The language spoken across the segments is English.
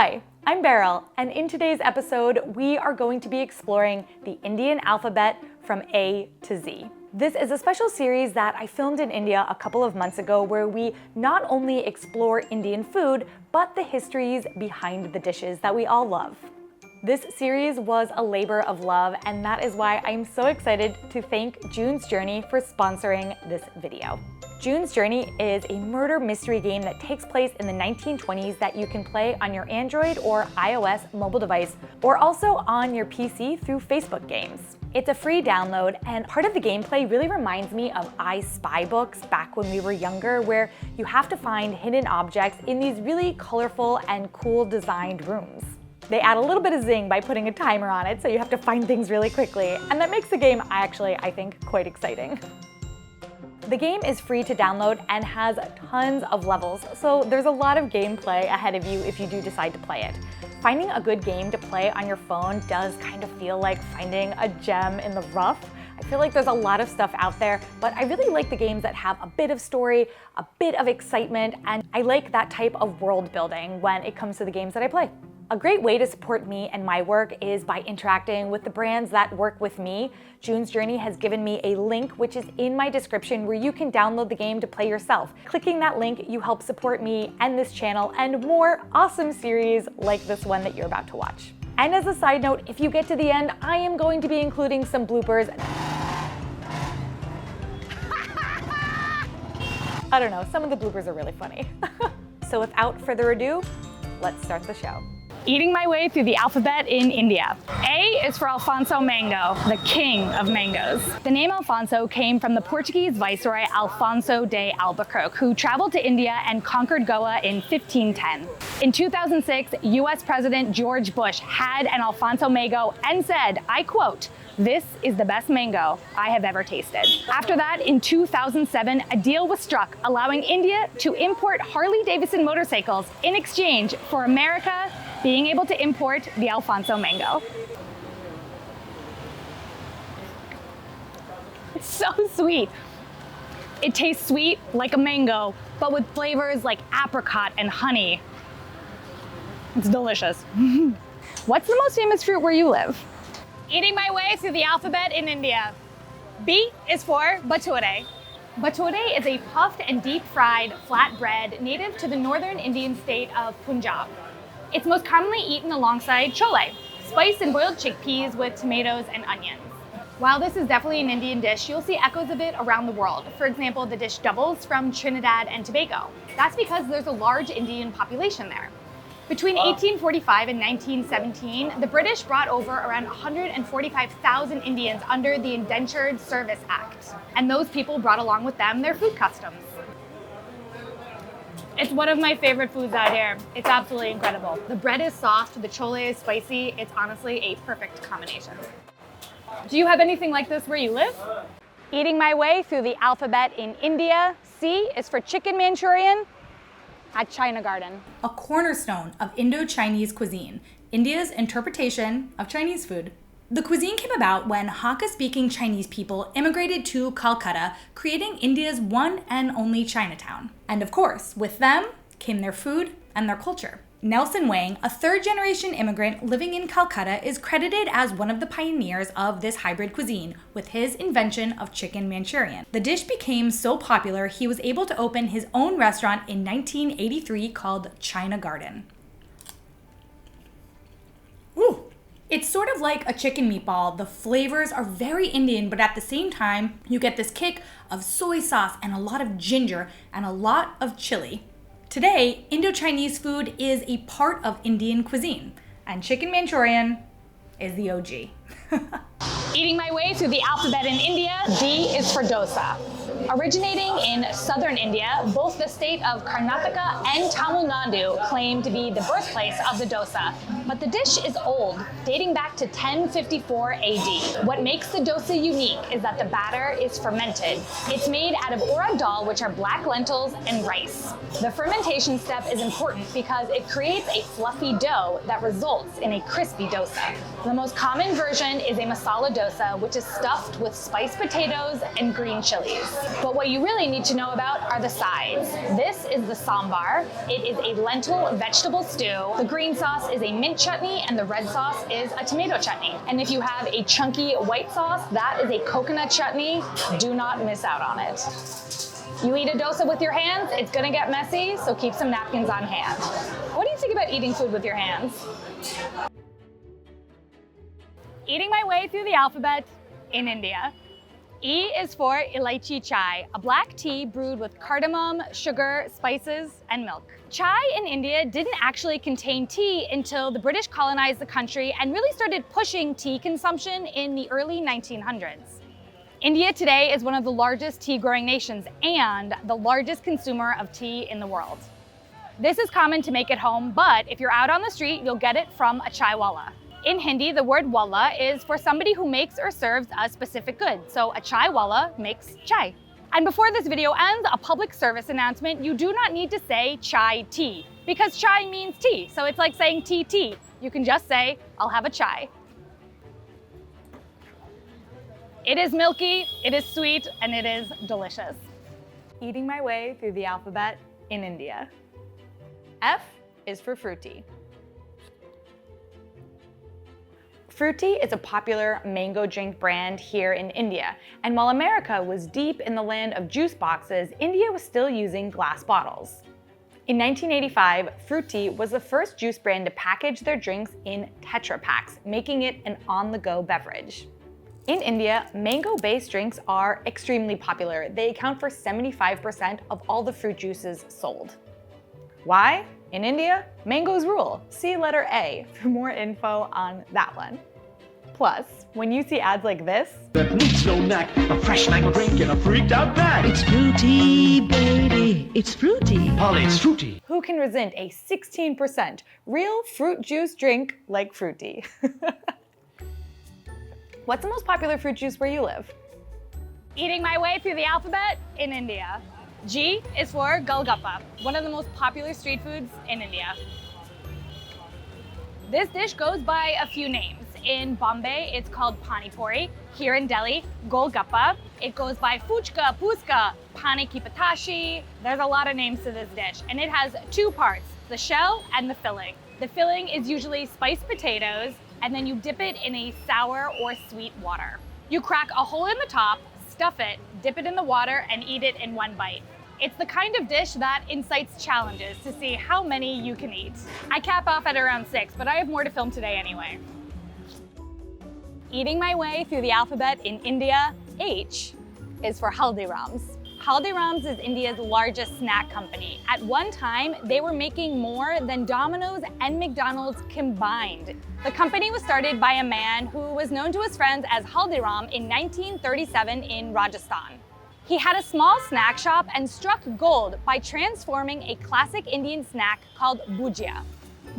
Hi, I'm Beryl, and in today's episode, we are going to be exploring the Indian alphabet from A to Z. This is a special series that I filmed in India a couple of months ago where we not only explore Indian food, but the histories behind the dishes that we all love. This series was a labor of love, and that is why I'm so excited to thank June's Journey for sponsoring this video. June's Journey is a murder mystery game that takes place in the 1920s that you can play on your Android or iOS mobile device, or also on your PC through Facebook games. It's a free download, and part of the gameplay really reminds me of I Spy books back when we were younger, where you have to find hidden objects in these really colorful and cool designed rooms. They add a little bit of zing by putting a timer on it, so you have to find things really quickly, and that makes the game I think, quite exciting. The game is free to download and has tons of levels, so there's a lot of gameplay ahead of you if you do decide to play it. Finding a good game to play on your phone does kind of feel like finding a gem in the rough. I feel like there's a lot of stuff out there, but I really like the games that have a bit of story, a bit of excitement, and I like that type of world building when it comes to the games that I play. A great way to support me and my work is by interacting with the brands that work with me. June's Journey has given me a link which is in my description where you can download the game to play yourself. Clicking that link, you help support me and this channel and more awesome series like this one that you're about to watch. And as a side note, if you get to the end, I am going to be including some bloopers. I don't know, some of the bloopers are really funny. So without further ado, let's start the show. Eating my way through the alphabet in India. A is for Alfonso Mango, the king of mangoes. The name Alfonso came from the Portuguese viceroy Alfonso de Albuquerque, who traveled to India and conquered Goa in 1510. In 2006, US President George Bush had an Alfonso Mango and said, I quote, "This is the best mango I have ever tasted." After that, in 2007, a deal was struck allowing India to import Harley-Davidson motorcycles in exchange for America being able to import the Alfonso Mango. It's so sweet. It tastes sweet like a mango, but with flavors like apricot and honey. It's delicious. What's the most famous fruit where you live? Eating my way through the alphabet in India. B is for Bhatura. Bhatura is a puffed and deep-fried flat bread native to the northern Indian state of Punjab. It's most commonly eaten alongside chole, spiced and boiled chickpeas with tomatoes and onions. While this is definitely an Indian dish, you'll see echoes of it around the world. For example, the dish doubles from Trinidad and Tobago. That's because there's a large Indian population there. Between 1845 and 1917, the British brought over around 145,000 Indians under the Indentured Service Act. And those people brought along with them their food customs. It's one of my favorite foods out here. It's absolutely incredible. The bread is soft, the chole is spicy. It's honestly a perfect combination. Do you have anything like this where you live? Eating my way through the alphabet in India. C is for Chicken Manchurian at China Garden. A cornerstone of Indo-Chinese cuisine, India's interpretation of Chinese food. The cuisine came about when Hakka-speaking Chinese people immigrated to Calcutta, creating India's one and only Chinatown. And of course, with them came their food and their culture. Nelson Wang, a third-generation immigrant living in Calcutta, is credited as one of the pioneers of this hybrid cuisine with his invention of Chicken Manchurian. The dish became so popular, he was able to open his own restaurant in 1983 called China Garden. Ooh! It's sort of like a chicken meatball. The flavors are very Indian, but at the same time, you get this kick of soy sauce and a lot of ginger and a lot of chili. Today, Indo-Chinese food is a part of Indian cuisine, and Chicken Manchurian is the OG. Eating my way through the alphabet in India. D is for dosa. Originating in southern India, both the state of Karnataka and Tamil Nadu claim to be the birthplace of the dosa. But the dish is old, dating back to 1054 AD. What makes the dosa unique is that the batter is fermented. It's made out of urad dal, which are black lentils and rice. The fermentation step is important because it creates a fluffy dough that results in a crispy dosa. The most common version is a masala dosa, which is stuffed with spiced potatoes and green chilies. But what you really need to know about are the sides. This is the sambar. It is a lentil vegetable stew. The green sauce is a mint chutney, and the red sauce is a tomato chutney. And if you have a chunky white sauce, that is a coconut chutney. Do not miss out on it. You eat a dosa with your hands, it's gonna get messy, so keep some napkins on hand. What do you think about eating food with your hands? Eating my way through the alphabet in India. E is for Elaichi Chai, a black tea brewed with cardamom, sugar, spices, and milk. Chai in India didn't actually contain tea until the British colonized the country and really started pushing tea consumption in the early 1900s. India today is one of the largest tea growing nations and the largest consumer of tea in the world. This is common to make at home, but if you're out on the street, you'll get it from a chaiwala. In Hindi, the word walla is for somebody who makes or serves a specific good. So a chaiwala makes chai. And before this video ends, a public service announcement, you do not need to say chai tea because chai means tea. So it's like saying tea tea. You can just say, I'll have a chai. It is milky, it is sweet, and it is delicious. Eating my way through the alphabet in India. F is for fruity. Frooti is a popular mango drink brand here in India, and while America was deep in the land of juice boxes, India was still using glass bottles. In 1985, Frooti was the first juice brand to package their drinks in Tetra packs, making it an on-the-go beverage. In India, mango-based drinks are extremely popular. They account for 75% of all the fruit juices sold. Why? In India, mangoes rule. See letter A for more info on that one. Plus, when you see ads like this, that needs no knack, a fresh mango drink in a freaked out bag. It's fruity, baby. It's fruity. Polly, it's fruity. who can resent a 16% real fruit juice drink like Frooti? What's the most popular fruit juice where you live? Eating my way through the alphabet in India. G is for Golgappa, one of the most popular street foods in India. This dish goes by a few names. In Bombay, it's called Pani Puri. Here in Delhi, Golgappa. It goes by Fuchka, Puska, Pani Ki Patashi. There's a lot of names to this dish, and it has two parts, the shell and the filling. The filling is usually spiced potatoes, and then you dip it in a sour or sweet water. You crack a hole in the top, stuff it, dip it in the water, and eat it in one bite. It's the kind of dish that incites challenges to see how many you can eat. I cap off at around 6, but I have more to film today anyway. Eating my way through the alphabet in India, H is for Haldirams. Haldirams is India's largest snack company. At one time, they were making more than Domino's and McDonald's combined. The company was started by a man who was known to his friends as Haldiram in 1937 in Rajasthan. He had a small snack shop and struck gold by transforming a classic Indian snack called bhujia.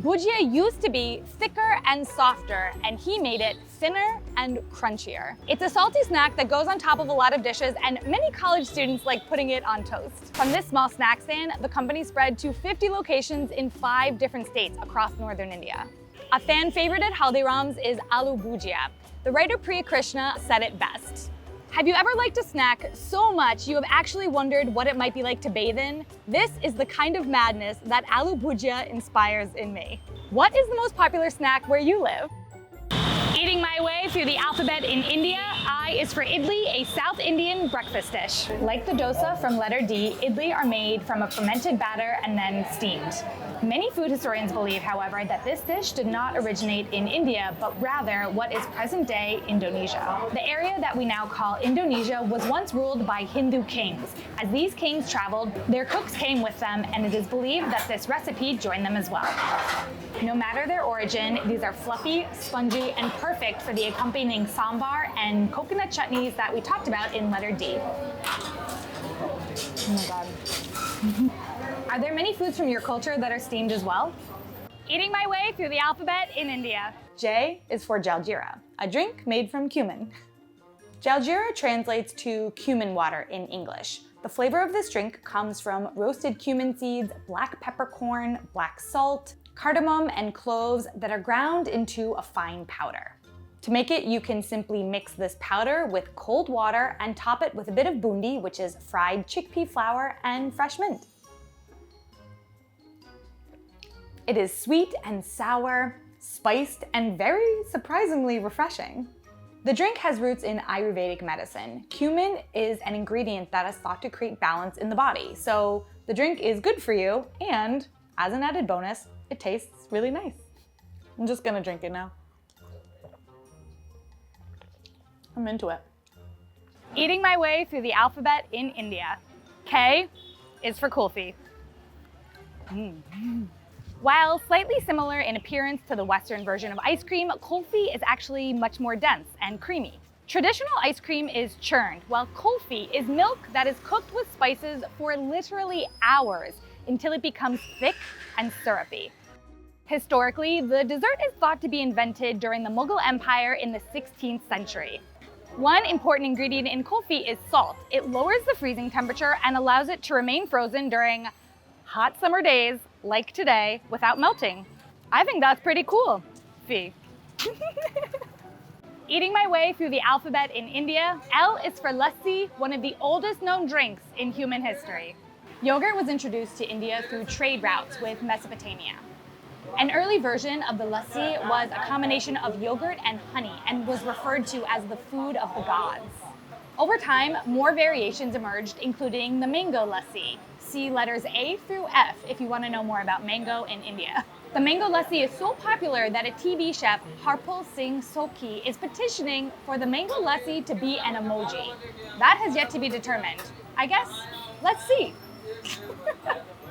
Bhujia used to be thicker and softer, and he made it thinner and crunchier. It's a salty snack that goes on top of a lot of dishes, and many college students like putting it on toast. From this small snack stand, the company spread to 50 locations in 5 different states across northern India. A fan favorite at Haldirams is Aloo Bhujia. The writer Priya Krishna said it best. Have you ever liked a snack so much you have actually wondered what it might be like to bathe in? This is the kind of madness that Aloo Bhujia inspires in me. What is the most popular snack where you live? Eating my way through the alphabet in India, I is for idli, a South Indian breakfast dish. Like the dosa from letter D, idli are made from a fermented batter and then steamed. Many food historians believe, however, that this dish did not originate in India, but rather what is present-day Indonesia. The area that we now call Indonesia was once ruled by Hindu kings. As these kings traveled, their cooks came with them, and it is believed that this recipe joined them as well. No matter their origin, these are fluffy, spongy, and perfect for the accompanying sambar and coconut chutneys that we talked about in letter D. Oh my God. Are there many foods from your culture that are steamed as well? Eating my way through the alphabet in India. J is for Jal Jeera, a drink made from cumin. Jal Jeera translates to cumin water in English. The flavor of this drink comes from roasted cumin seeds, black peppercorn, black salt, cardamom, and cloves that are ground into a fine powder. To make it, you can simply mix this powder with cold water and top it with a bit of bundi, which is fried chickpea flour, and fresh mint. It is sweet and sour, spiced, and very surprisingly refreshing. The drink has roots in Ayurvedic medicine. Cumin is an ingredient that is thought to create balance in the body, so the drink is good for you, and as an added bonus, it tastes really nice. I'm just gonna drink it now. I'm into it. Eating my way through the alphabet in India. K is for kulfi. While slightly similar in appearance to the Western version of ice cream, kulfi is actually much more dense and creamy. Traditional ice cream is churned, while kulfi is milk that is cooked with spices for literally hours until it becomes thick and syrupy. Historically, the dessert is thought to be invented during the Mughal Empire in the 16th century. One important ingredient in kulfi is salt. It lowers the freezing temperature and allows it to remain frozen during hot summer days like today without melting. I think that's pretty cool. Fee. Eating my way through the alphabet in India, L is for lassi, one of the oldest known drinks in human history. Yogurt was introduced to India through trade routes with Mesopotamia. An early version of the lassi was a combination of yogurt and honey and was referred to as the food of the gods. Over time, more variations emerged, including the mango lassi. See letters A through F if you want to know more about mango in India. The mango lassi is so popular that a TV chef, Harpal Singh Sokhi, is petitioning for the mango lassi to be an emoji. That has yet to be determined. I guess, let's see.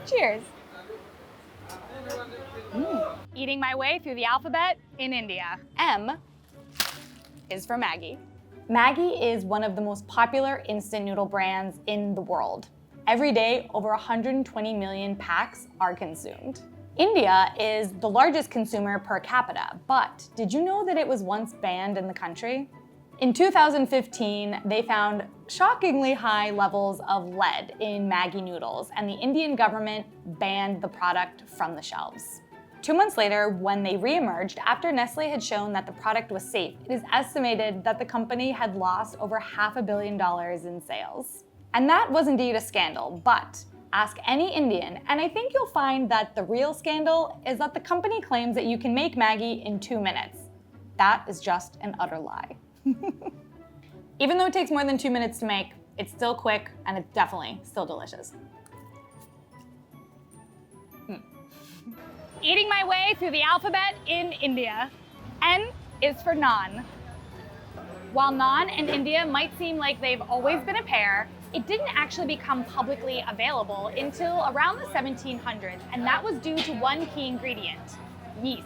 Cheers. Eating my way through the alphabet in India. M is for Maggi. Maggi is one of the most popular instant noodle brands in the world. Every day, over 120 million packs are consumed. India is the largest consumer per capita, but did you know that it was once banned in the country? In 2015, they found shockingly high levels of lead in Maggi noodles, and the Indian government banned the product from the shelves. 2 months later, when they re-emerged, after Nestle had shown that the product was safe, it is estimated that the company had lost over $500 million in sales. And that was indeed a scandal, but ask any Indian, and I think you'll find that the real scandal is that the company claims that you can make Maggi in 2 minutes. That is just an utter lie. Even though it takes more than 2 minutes to make, it's still quick and it's definitely still delicious. Eating my way through the alphabet in India. N is for naan. While naan and India might seem like they've always been a pair, it didn't actually become publicly available until around the 1700s, and that was due to one key ingredient: yeast.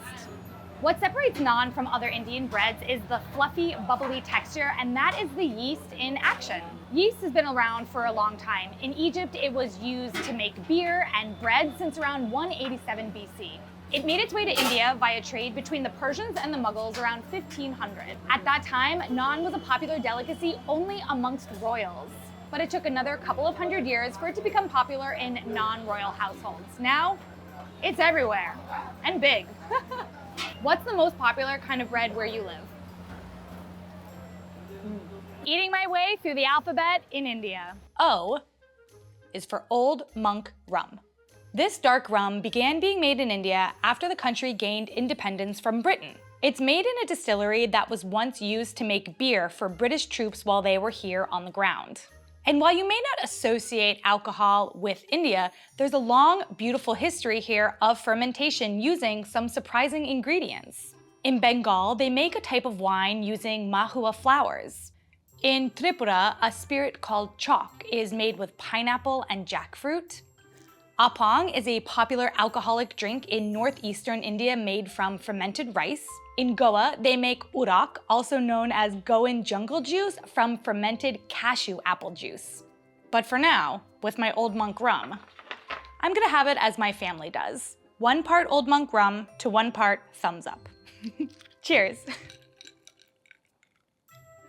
What separates naan from other Indian breads is the fluffy, bubbly texture, and that is the yeast in action. Yeast has been around for a long time. In Egypt, it was used to make beer and bread since around 187 BC. It made its way to India via trade between the Persians and the Mughals around 1500. At that time, naan was a popular delicacy only amongst royals. But it took another couple of hundred years for it to become popular in non-royal households. Now, it's everywhere, and big. What's the most popular kind of bread where you live? Eating my way through the alphabet in India. O is for Old Monk Rum. This dark rum began being made in India after the country gained independence from Britain. It's made in a distillery that was once used to make beer for British troops while they were here on the ground. And while you may not associate alcohol with India, there's a long, beautiful history here of fermentation using some surprising ingredients. In Bengal, they make a type of wine using mahua flowers. In Tripura, a spirit called chalk is made with pineapple and jackfruit. Appam is a popular alcoholic drink in northeastern India made from fermented rice. In Goa, they make Warq, also known as Goan jungle juice, from fermented cashew apple juice. But for now, with my Old Monk rum, I'm gonna have it as my family does. 1 part Old Monk rum to 1 part thumbs up. Cheers.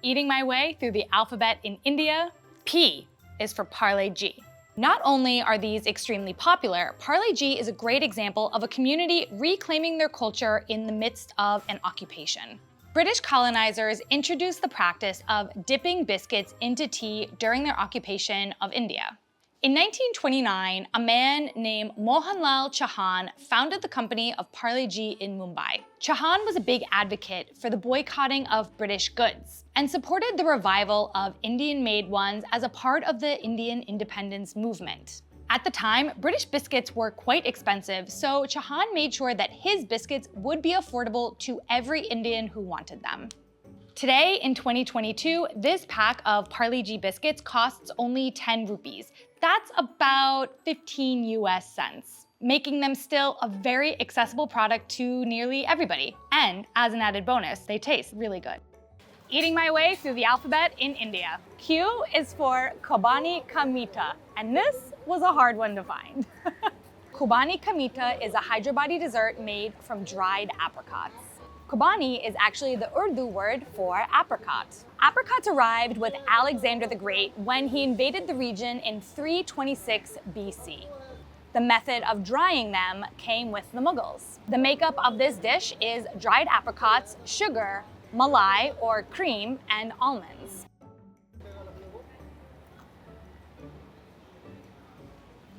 Eating my way through the alphabet in India. P is for Parle-G. Not only are these extremely popular, Parle-G is a great example of a community reclaiming their culture in the midst of an occupation. British colonizers introduced the practice of dipping biscuits into tea during their occupation of India. In 1929, a man named Mohanlal Chauhan founded the company of Parle-G in Mumbai. Chauhan was a big advocate for the boycotting of British goods and supported the revival of Indian-made ones as a part of the Indian independence movement. At the time, British biscuits were quite expensive, so Chauhan made sure that his biscuits would be affordable to every Indian who wanted them. Today, in 2022, this pack of Parle-G biscuits costs only 10 rupees. That's about 15 US cents, making them still a very accessible product to nearly everybody. And as an added bonus, they taste really good. Eating my way through the alphabet in India. Q is for Qubani Ka Meetha, and this was a hard one to find. Qubani Ka Meetha is a Hyderabadi dessert made from dried apricots. Qubani is actually the Urdu word for apricot. Apricots arrived with Alexander the Great when he invaded the region in 326 BC. The method of drying them came with the Mughals. The makeup of this dish is dried apricots, sugar, malai or cream, and almonds.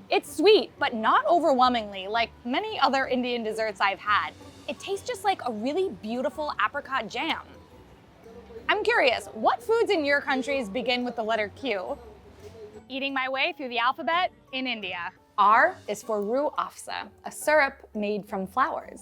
It's sweet, but not overwhelmingly like many other Indian desserts I've had. It tastes just like a really beautiful apricot jam. I'm curious, what foods in your countries begin with the letter Q? Eating my way through the alphabet in India. R is for Rooh Afza, a syrup made from flowers.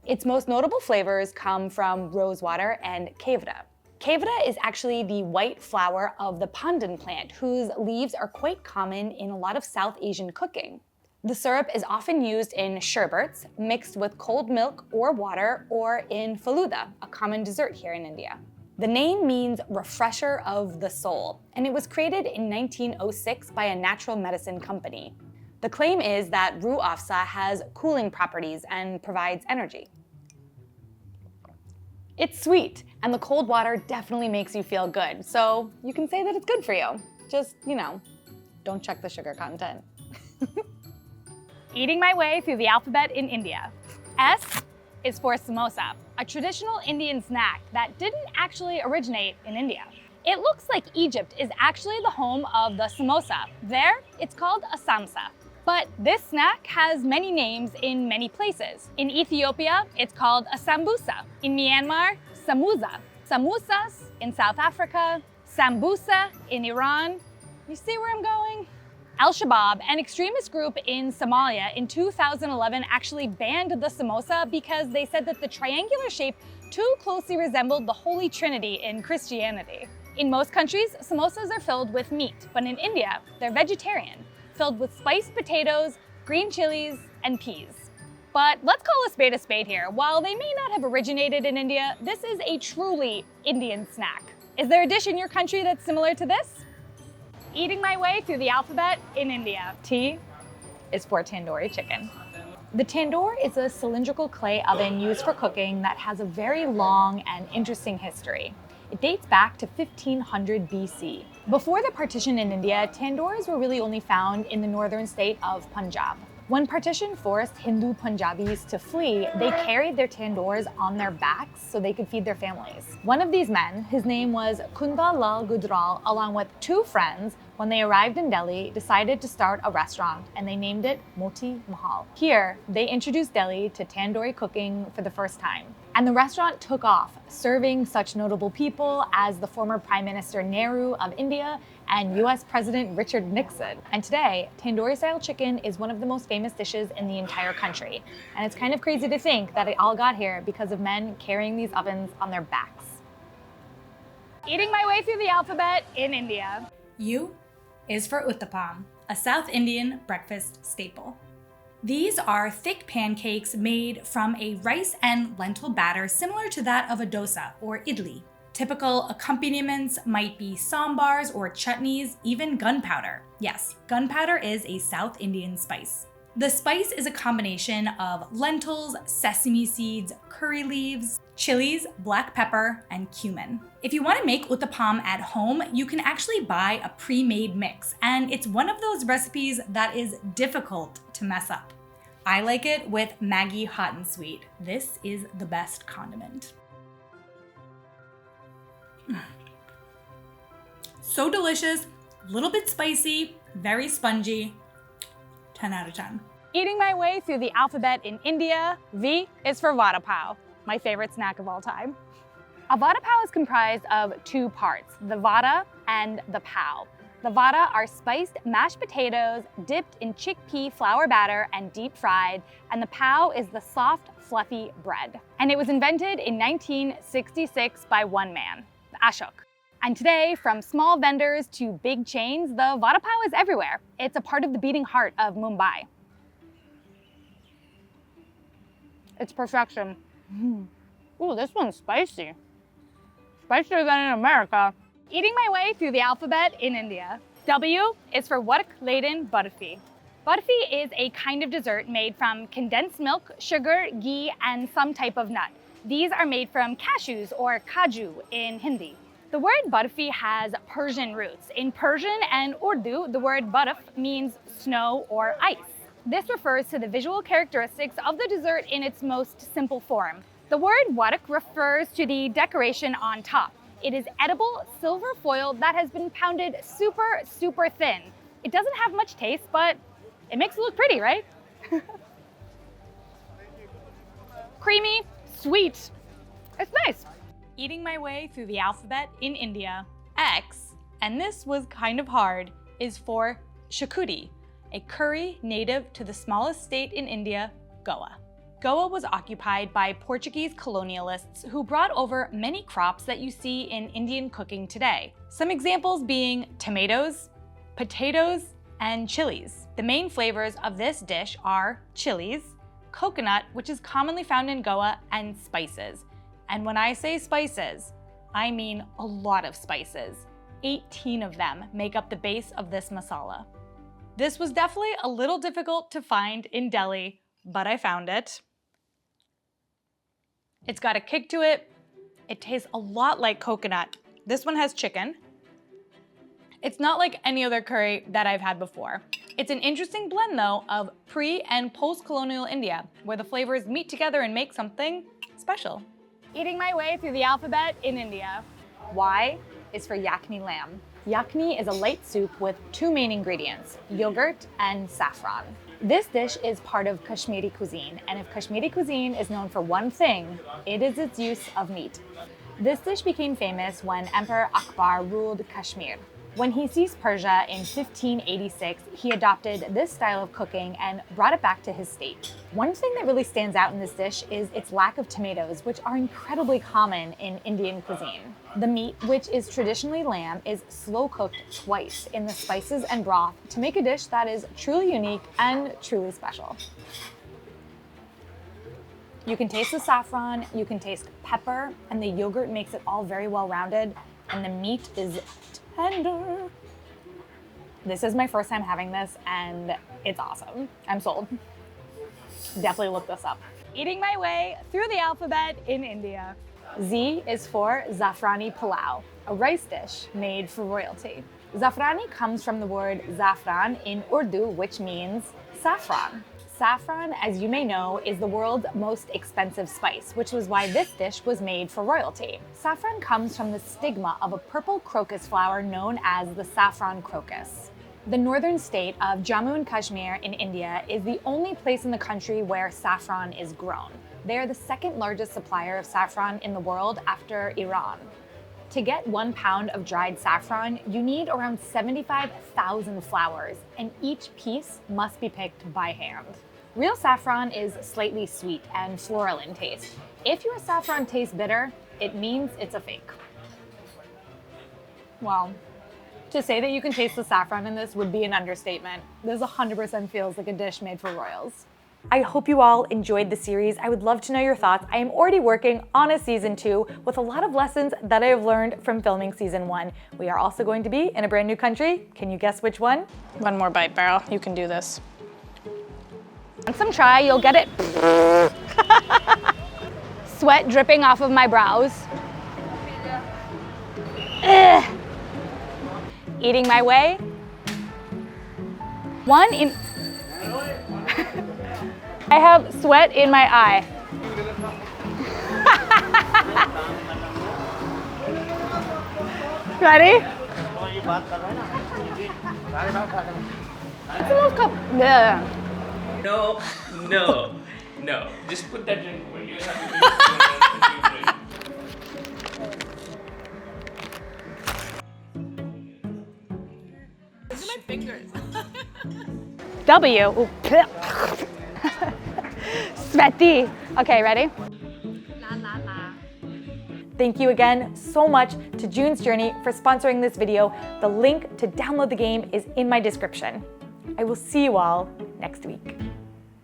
Its most notable flavors come from rosewater and kevda. Kevda is actually the white flower of the pandan plant, whose leaves are quite common in a lot of South Asian cooking. The syrup is often used in sherbets, mixed with cold milk or water, or in faluda, a common dessert here in India. The name means refresher of the soul, and it was created in 1906 by a natural medicine company. The claim is that Rooh Afza has cooling properties and provides energy. It's sweet, and the cold water definitely makes you feel good, so you can say that it's good for you. Just, don't check the sugar content. Eating my way through the alphabet in India. S is for samosa, a traditional Indian snack that didn't actually originate in India. It looks like Egypt is actually the home of the samosa. There, it's called a samsa. But this snack has many names in many places. In Ethiopia, it's called a sambusa. In Myanmar, samosa. Samosas in South Africa, sambusa in Iran. You see where I'm going? Al-Shabaab, an extremist group in Somalia in 2011 actually banned the samosa because they said that the triangular shape too closely resembled the Holy Trinity in Christianity. In most countries, samosas are filled with meat, but in India, they're vegetarian, filled with spiced potatoes, green chilies, and peas. But let's call a spade here. While they may not have originated in India, this is a truly Indian snack. Is there a dish in your country that's similar to this? Eating my way through the alphabet in India. T is for Tandoori Chicken. The tandoor is a cylindrical clay oven used for cooking that has a very long and interesting history. It dates back to 1500 BC. Before the partition in India, tandoors were really only found in the northern state of Punjab. When partition forced Hindu Punjabis to flee, they carried their tandoors on their backs so they could feed their families. One of these men, his name was Kunda Lal Gujral, along with two friends, when they arrived in Delhi, decided to start a restaurant, and they named it Moti Mahal. Here, they introduced Delhi to tandoori cooking for the first time. And the restaurant took off, serving such notable people as the former Prime Minister Nehru of India and US President Richard Nixon. And today, tandoori-style chicken is one of the most famous dishes in the entire country. And it's kind of crazy to think that it all got here because of men carrying these ovens on their backs. Eating my way through the alphabet in India. U is for Uttapam, a South Indian breakfast staple. These are thick pancakes made from a rice and lentil batter similar to that of a dosa or idli. Typical accompaniments might be sambars or chutneys, even gunpowder. Yes, gunpowder is a South Indian spice. The spice is a combination of lentils, sesame seeds, curry leaves, chilies, black pepper, and cumin. If you want to make uttapam at home, you can actually buy a pre-made mix, and it's one of those recipes that is difficult to mess up. I like it with Maggi hot and sweet. This is the best condiment. So delicious, a little bit spicy, very spongy. 10 out of 10. Eating my way through the alphabet in India, V is for Vada Pav, my favorite snack of all time. A Vada Pav is comprised of two parts, the Vada and the Pav. The Vada are spiced mashed potatoes dipped in chickpea flour batter and deep fried, and the Pav is the soft, fluffy bread. And it was invented in 1966 by one man, Ashok. And today, from small vendors to big chains, the Vada Pav is everywhere. It's a part of the beating heart of Mumbai. It's perfection. Ooh, this one's spicy. Spicier than in America. Eating my way through the alphabet in India. W is for Warq, Laden, Barfi. Barfi is a kind of dessert made from condensed milk, sugar, ghee, and some type of nut. These are made from cashews or kaju in Hindi. The word barfi has Persian roots. In Persian and Urdu, the word barf means snow or ice. This refers to the visual characteristics of the dessert in its most simple form. The word warq refers to the decoration on top. It is edible silver foil that has been pounded super, super thin. It doesn't have much taste, but it makes it look pretty, right? Creamy, sweet. It's nice. Eating my way through the alphabet in India, X, and this was kind of hard, is for Xacuti, a curry native to the smallest state in India, Goa. Goa was occupied by Portuguese colonialists who brought over many crops that you see in Indian cooking today. Some examples being tomatoes, potatoes, and chilies. The main flavors of this dish are chilies, coconut, which is commonly found in Goa, and spices. And when I say spices, I mean a lot of spices. 18 of them make up the base of this masala. This was definitely a little difficult to find in Delhi, but I found it. It's got a kick to it. It tastes a lot like coconut. This one has chicken. It's not like any other curry that I've had before. It's an interesting blend though of pre- and post-colonial India, where the flavors meet together and make something special. Eating my way through the alphabet in India. Y is for Yakhni Lamb. Yakhni is a light soup with two main ingredients, yogurt and saffron. This dish is part of Kashmiri cuisine, and if Kashmiri cuisine is known for one thing, it is its use of meat. This dish became famous when Emperor Akbar ruled Kashmir. When he seized Persia in 1586, he adopted this style of cooking and brought it back to his state. One thing that really stands out in this dish is its lack of tomatoes, which are incredibly common in Indian cuisine. The meat, which is traditionally lamb, is slow cooked twice in the spices and broth to make a dish that is truly unique and truly special. You can taste the saffron, you can taste pepper, and the yogurt makes it all very well rounded, and the meat is tender. This is my first time having this and it's awesome. I'm sold. Definitely look this up. Eating my way through the alphabet in India. Z is for Zafrani Pulao, a rice dish made for royalty. Zafrani comes from the word zafran in Urdu, which means saffron. Saffron, as you may know, is the world's most expensive spice, which was why this dish was made for royalty. Saffron comes from the stigma of a purple crocus flower known as the saffron crocus. The northern state of Jammu and Kashmir in India is the only place in the country where saffron is grown. They are the second largest supplier of saffron in the world after Iran. To get 1 pound of dried saffron, you need around 75,000 flowers, and each piece must be picked by hand. Real saffron is slightly sweet and floral in taste. If your saffron tastes bitter, it means it's a fake. Well, to say that you can taste the saffron in this would be an understatement. This 100% feels like a dish made for royals. I hope you all enjoyed the series. I would love to know your thoughts. I am already working on a season 2 with a lot of lessons that I have learned from filming season 1. We are also going to be in a brand new country. Can you guess which one? One more bite, Beryl. You can do this. On some try, you'll get it. Sweat dripping off of my brows. Ugh. Eating my way. One in... I have sweat in my eye. Ready? It's a little cup. Yeah. No, no, no. Just put that in when you have W. Sweaty. Okay, ready? Thank you again so much to June's Journey for sponsoring this video. The link to download the game is in my description. I will see you all next week.